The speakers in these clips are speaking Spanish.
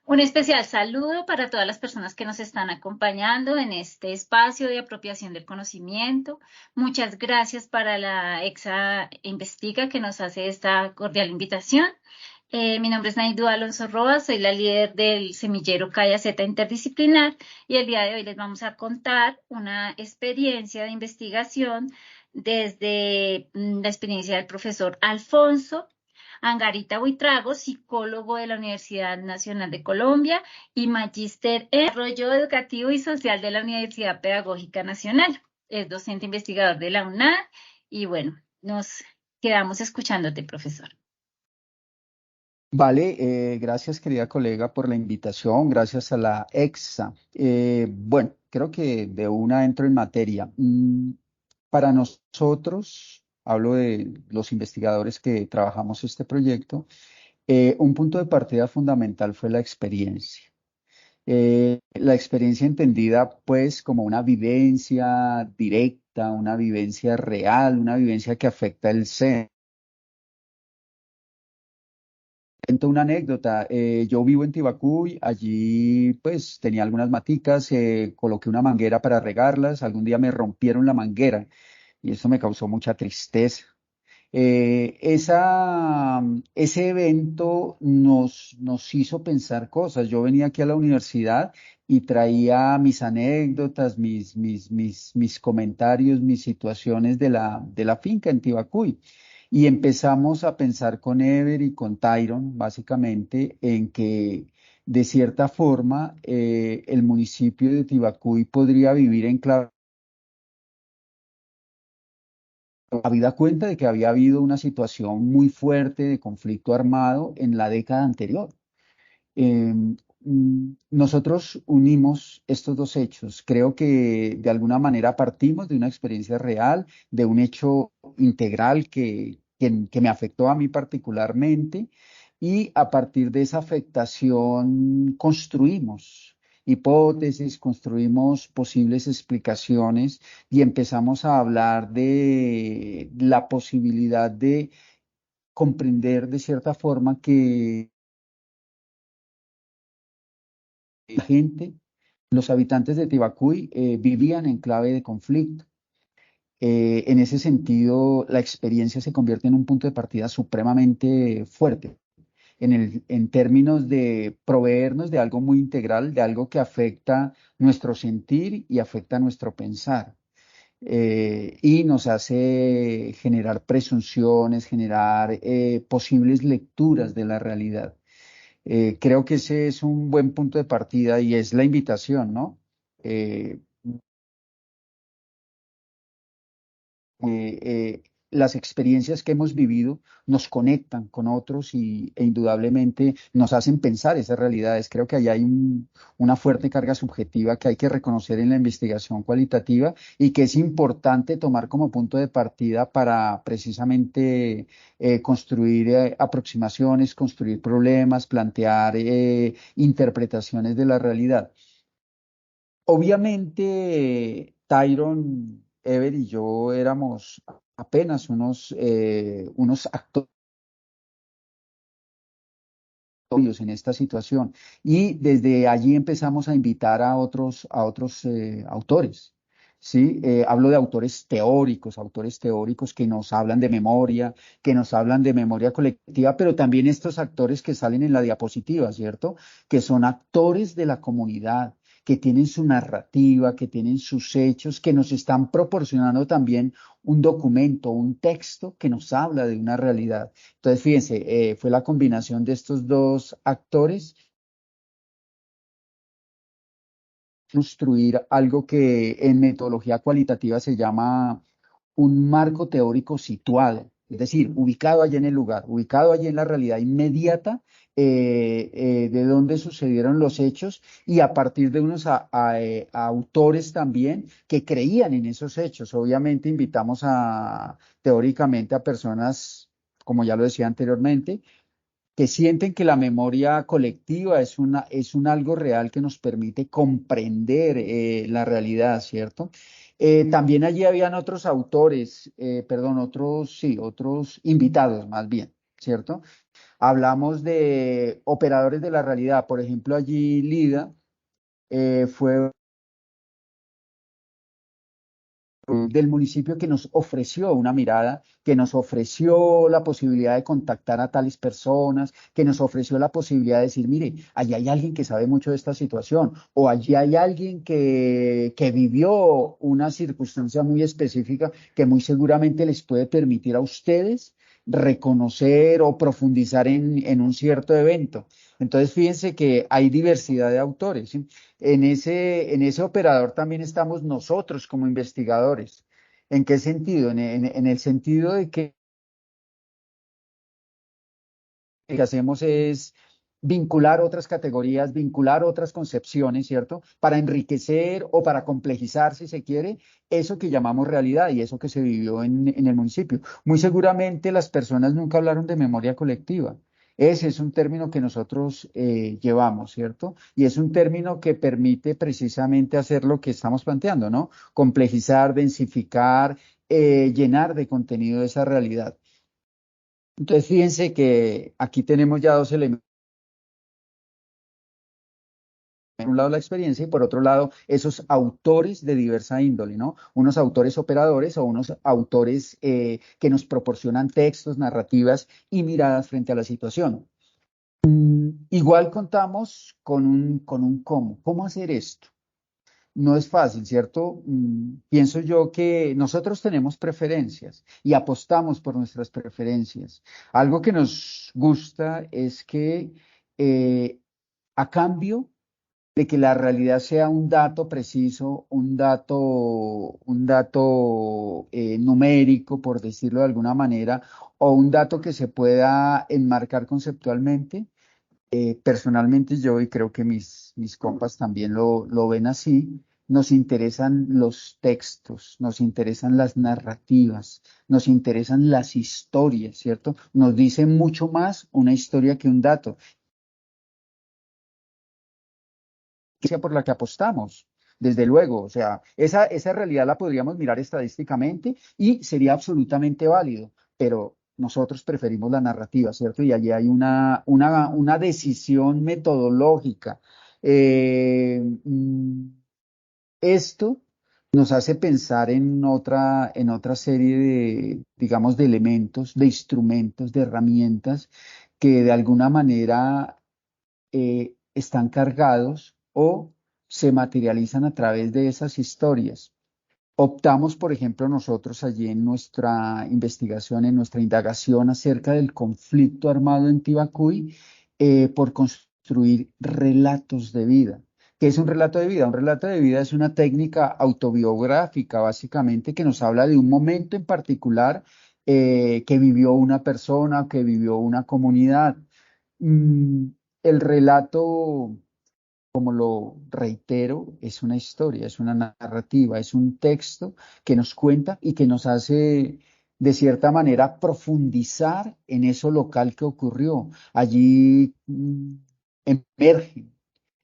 Un especial saludo para todas las personas que nos están acompañando en este espacio de apropiación del conocimiento. Muchas gracias para la Exa Investiga que nos hace esta cordial invitación. Mi nombre es Naidu Alonso Roa, soy la líder del semillero Calla Z Interdisciplinar y el día de hoy les vamos a contar una experiencia de investigación desde la experiencia del profesor Alfonso Angarita Buitrago, psicólogo de la Universidad Nacional de Colombia y magíster en Desarrollo Educativo y Social de la Universidad Pedagógica Nacional. Es docente investigador de la UNAD y bueno, nos quedamos escuchándote, profesor. Vale, gracias querida colega por la invitación, gracias a la EXA. Bueno, creo que de una entro en materia. Para nosotros, hablo de los investigadores que trabajamos este proyecto, un punto de partida fundamental fue la experiencia. La experiencia entendida pues como una vivencia directa, una vivencia real, una vivencia que afecta el ser. Cuento una anécdota. Yo vivo en Tibacuy, allí pues tenía algunas maticas, coloqué una manguera para regarlas, algún día me rompieron la manguera y eso me causó mucha tristeza. Ese evento nos hizo pensar cosas. Yo venía aquí a la universidad y traía mis anécdotas, mis comentarios, mis situaciones de la finca en Tibacuy. Y empezamos a pensar con Ever y con Tyron, básicamente, en que de cierta forma el municipio de Tibacuy podría vivir en clave. Habida cuenta de que había habido una situación muy fuerte de conflicto armado en la década anterior. Eh, Nosotros unimos estos dos hechos. Creo que de alguna manera partimos de una experiencia real, de un hecho integral que me afectó a mí particularmente, y a partir de esa afectación construimos hipótesis, construimos posibles explicaciones y empezamos a hablar de la posibilidad de comprender de cierta forma que la gente, los habitantes de Tibacuy, vivían en clave de conflicto. En ese sentido, la experiencia se convierte en un punto de partida supremamente fuerte, en términos de proveernos de algo muy integral, de algo que afecta nuestro sentir y afecta nuestro pensar. Y nos hace generar presunciones, generar posibles lecturas de la realidad. Creo que ese es un buen punto de partida y es la invitación, ¿no? Eh, las experiencias que hemos vivido nos conectan con otros e indudablemente nos hacen pensar esas realidades. Creo que ahí hay una fuerte carga subjetiva que hay que reconocer en la investigación cualitativa y que es importante tomar como punto de partida para precisamente construir aproximaciones, construir problemas, plantear interpretaciones de la realidad. Obviamente, Tyron, Ever y yo éramos apenas unos actores en esta situación y desde allí empezamos a invitar a otros autores. Sí, hablo de autores teóricos que nos hablan de memoria, que nos hablan de memoria colectiva, pero también estos actores que salen en la diapositiva, ¿cierto? Que son actores de la comunidad, que tienen su narrativa, que tienen sus hechos, que nos están proporcionando también un documento, un texto que nos habla de una realidad. Entonces, fíjense, fue la combinación de estos dos actores construir algo que en metodología cualitativa se llama un marco teórico situado, es decir, ubicado allí en el lugar, ubicado allí en la realidad inmediata de donde sucedieron los hechos y a partir de unos a autores también que creían en esos hechos. Obviamente invitamos teóricamente a personas, como ya lo decía anteriormente, que sienten que la memoria colectiva es un algo real que nos permite comprender la realidad, ¿cierto? También allí habían otros autores, perdón, otros, sí, otros invitados más bien, ¿cierto? Hablamos de operadores de la realidad. Por ejemplo, allí Lida fue del municipio que nos ofreció una mirada, que nos ofreció la posibilidad de contactar a tales personas, que nos ofreció la posibilidad de decir, mire, allí hay alguien que sabe mucho de esta situación, o allí hay alguien que vivió una circunstancia muy específica que muy seguramente les puede permitir a ustedes reconocer o profundizar en un cierto evento. Entonces, fíjense que hay diversidad de autores, ¿sí? En ese operador también estamos nosotros como investigadores. ¿En qué sentido? En el sentido de que lo que hacemos es vincular otras categorías, vincular otras concepciones, ¿cierto? Para enriquecer o para complejizar, si se quiere, eso que llamamos realidad y eso que se vivió en el municipio. Muy seguramente las personas nunca hablaron de memoria colectiva. Ese es un término que nosotros llevamos, ¿cierto? Y es un término que permite precisamente hacer lo que estamos planteando, ¿no? Complejizar, densificar, llenar de contenido esa realidad. Entonces, fíjense que aquí tenemos ya dos elementos. Por un lado la experiencia y por otro lado esos autores de diversa índole, ¿no? Unos autores operadores o unos autores que nos proporcionan textos, narrativas y miradas frente a la situación. Igual contamos con un cómo. ¿Cómo hacer esto? No es fácil, ¿cierto? Pienso yo que nosotros tenemos preferencias y apostamos por nuestras preferencias. Algo que nos gusta es que a cambio de que la realidad sea un dato preciso, un dato numérico, por decirlo de alguna manera, o un dato que se pueda enmarcar conceptualmente. Personalmente yo, y creo que mis compas también lo ven así, nos interesan los textos, nos interesan las narrativas, nos interesan las historias, ¿cierto? Nos dice mucho más una historia que un dato. Sea por la que apostamos, desde luego. O sea, esa realidad la podríamos mirar estadísticamente y sería absolutamente válido, pero nosotros preferimos la narrativa, ¿cierto? Y allí hay una decisión metodológica. Esto nos hace pensar en otra serie de, digamos, de elementos, de instrumentos, de herramientas que de alguna manera están cargados o se materializan a través de esas historias. Optamos, por ejemplo, nosotros allí en nuestra investigación, en nuestra indagación acerca del conflicto armado en Tibacuy, por construir relatos de vida. ¿Qué es un relato de vida? Un relato de vida es una técnica autobiográfica, básicamente, que nos habla de un momento en particular que vivió una persona, que vivió una comunidad. Mm, el relato, como lo reitero, es una historia, es una narrativa, es un texto que nos cuenta y que nos hace, de cierta manera, profundizar en eso local que ocurrió. Allí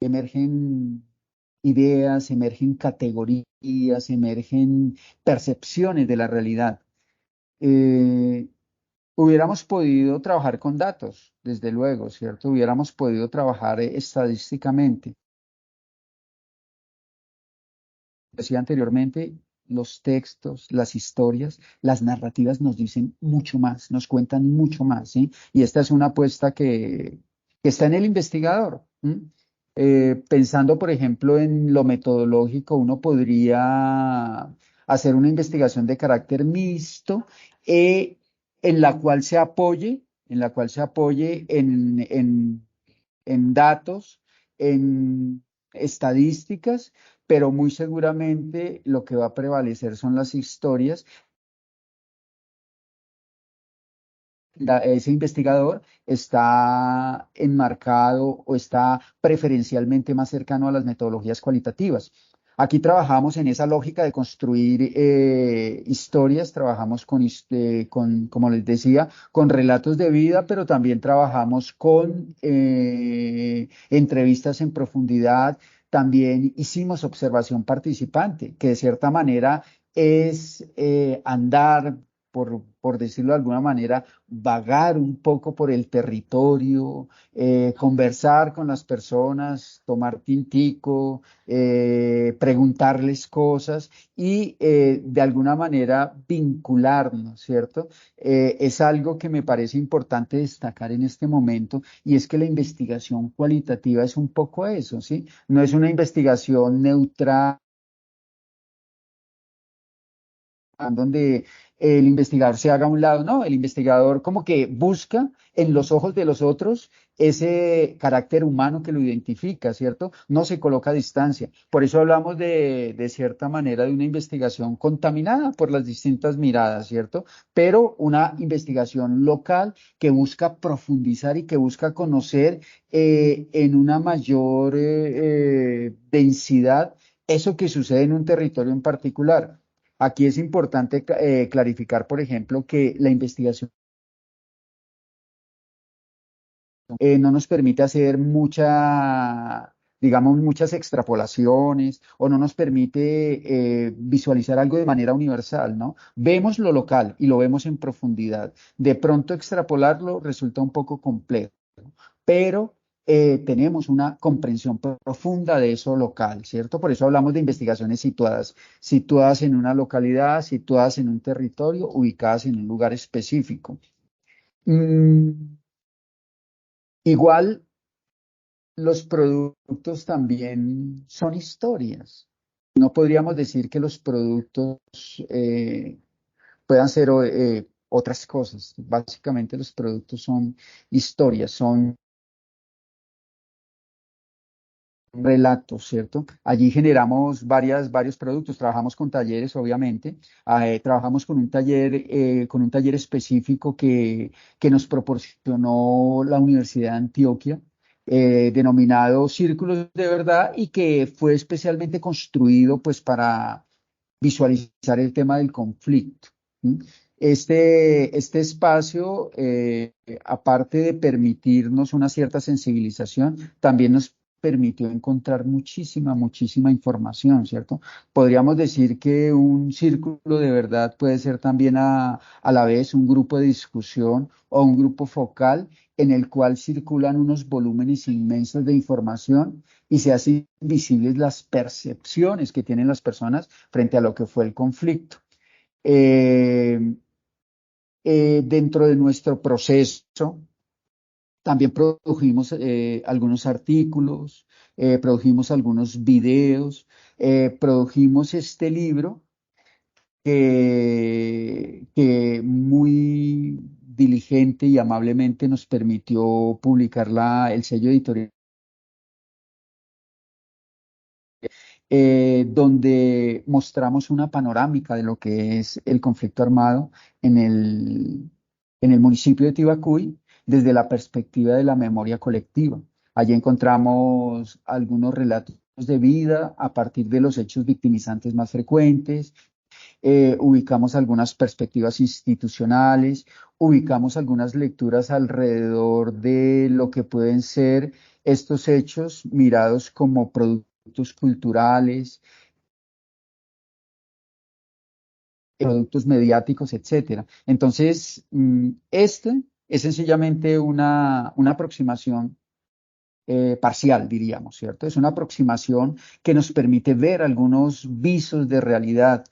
emergen ideas, emergen categorías, emergen percepciones de la realidad. Eh, Hubiéramos podido trabajar con datos, desde luego, ¿cierto? Hubiéramos podido trabajar estadísticamente. Decía anteriormente, los textos, las historias, las narrativas nos dicen mucho más, nos cuentan mucho más, ¿sí? Y esta es una apuesta que está en el investigador. ¿M? Pensando, por ejemplo, en lo metodológico, uno podría hacer una investigación de carácter mixto, eh, en la cual se apoye, en datos, en estadísticas, pero muy seguramente lo que va a prevalecer son las historias. Ese investigador está enmarcado o está preferencialmente más cercano a las metodologías cualitativas. Aquí trabajamos en esa lógica de construir historias, trabajamos como les decía, con relatos de vida, pero también trabajamos con entrevistas en profundidad. También hicimos observación participante, que de cierta manera es andar por decirlo de alguna manera, vagar un poco por el territorio, conversar con las personas, tomar tintico, preguntarles cosas y de alguna manera vincularnos, ¿cierto? Es algo que me parece importante destacar en este momento y es que la investigación cualitativa es un poco eso, ¿sí? No es una investigación neutral donde el investigador se haga a un lado, no, el investigador como que busca en los ojos de los otros ese carácter humano que lo identifica, ¿cierto? No se coloca a distancia. Por eso hablamos de cierta manera de una investigación contaminada por las distintas miradas, ¿cierto? Pero una investigación local que busca profundizar y que busca conocer en una mayor densidad eso que sucede en un territorio en particular. Aquí es importante clarificar, por ejemplo, que la investigación no nos permite hacer digamos, muchas extrapolaciones o no nos permite visualizar algo de manera universal, ¿no? Vemos lo local y lo vemos en profundidad. De pronto extrapolarlo resulta un poco complejo, pero tenemos una comprensión profunda de eso local, ¿cierto? Por eso hablamos de investigaciones situadas en una localidad, situadas en un territorio, ubicadas en un lugar específico. Mm, igual los productos también son historias. No podríamos decir que los productos puedan ser otras cosas. Básicamente los productos son historias, son relatos, ¿cierto? Allí generamos varios productos, trabajamos con talleres, obviamente, trabajamos con un taller específico que nos proporcionó la Universidad de Antioquia, denominado Círculos de Verdad y que fue especialmente construido pues para visualizar el tema del conflicto. ¿Sí? Este espacio, aparte de permitirnos una cierta sensibilización, también nos permitió encontrar muchísima información, ¿cierto? Podríamos decir que un círculo de verdad puede ser también a la vez un grupo de discusión o un grupo focal en el cual circulan unos volúmenes inmensos de información y se hacen visibles las percepciones que tienen las personas frente a lo que fue el conflicto. Eh, Dentro de nuestro proceso, también produjimos algunos artículos, produjimos algunos videos, produjimos este libro que muy diligente y amablemente nos permitió publicar el sello editorial donde mostramos una panorámica de lo que es el conflicto armado en en el municipio de Tibacuy desde la perspectiva de la memoria colectiva. Allí encontramos algunos relatos de vida a partir de los hechos victimizantes más frecuentes, ubicamos algunas perspectivas institucionales, ubicamos algunas lecturas alrededor de lo que pueden ser estos hechos mirados como productos culturales, productos mediáticos, etcétera. Entonces, este es sencillamente una aproximación parcial, diríamos, ¿cierto? Es una aproximación que nos permite ver algunos visos de realidad.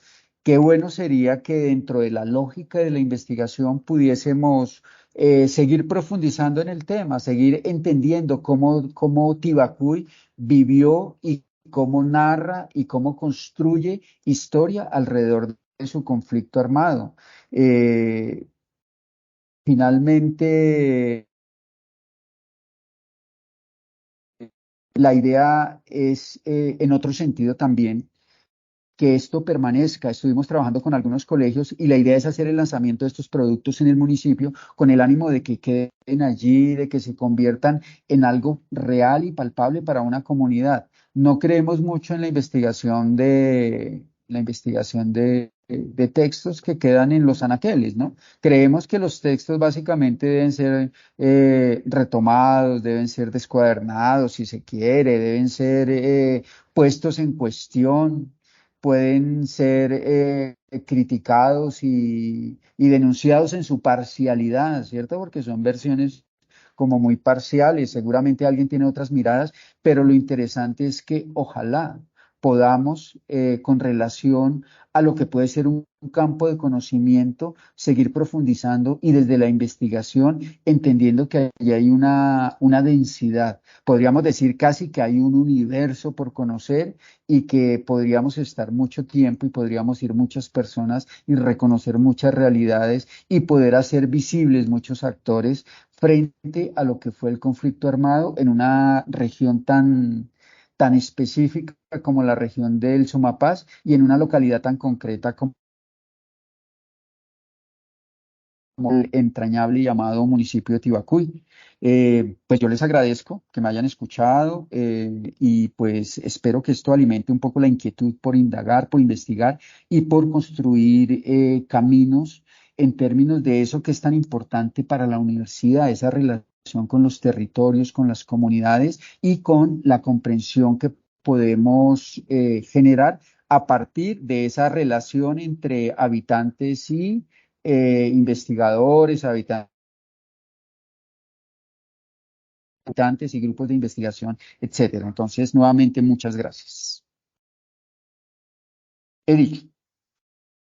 Qué bueno sería que dentro de la lógica de la investigación pudiésemos seguir profundizando en el tema, seguir entendiendo cómo Tibacuy vivió y cómo narra y cómo construye historia alrededor de su conflicto armado. Eh, Finalmente, la idea es, en otro sentido también, que esto permanezca. Estuvimos trabajando con algunos colegios y la idea es hacer el lanzamiento de estos productos en el municipio con el ánimo de que queden allí, de que se conviertan en algo real y palpable para una comunidad. No creemos mucho en la investigación de textos que quedan en los anaqueles, ¿no? Creemos que los textos básicamente deben ser retomados, deben ser descuadernados, si se quiere, deben ser puestos en cuestión, pueden ser criticados y denunciados en su parcialidad, ¿cierto? Porque son versiones como muy parciales, seguramente alguien tiene otras miradas, pero lo interesante es que ojalá podamos, con relación a lo que puede ser un campo de conocimiento, seguir profundizando y desde la investigación, entendiendo que ahí hay una densidad. Podríamos decir casi que hay un universo por conocer y que podríamos estar mucho tiempo y podríamos ir muchas personas y reconocer muchas realidades y poder hacer visibles muchos actores frente a lo que fue el conflicto armado en una región tan específica como la región del Sumapaz y en una localidad tan concreta como el entrañable llamado municipio de Tibacuy. Pues yo les agradezco que me hayan escuchado, y pues espero que esto alimente un poco la inquietud por indagar, por investigar y por construir caminos en términos de eso que es tan importante para la universidad, esa relación con los territorios, con las comunidades y con la comprensión que podemos generar a partir de esa relación entre habitantes y investigadores, habitantes y grupos de investigación, etcétera. Entonces, nuevamente, muchas gracias. He dicho.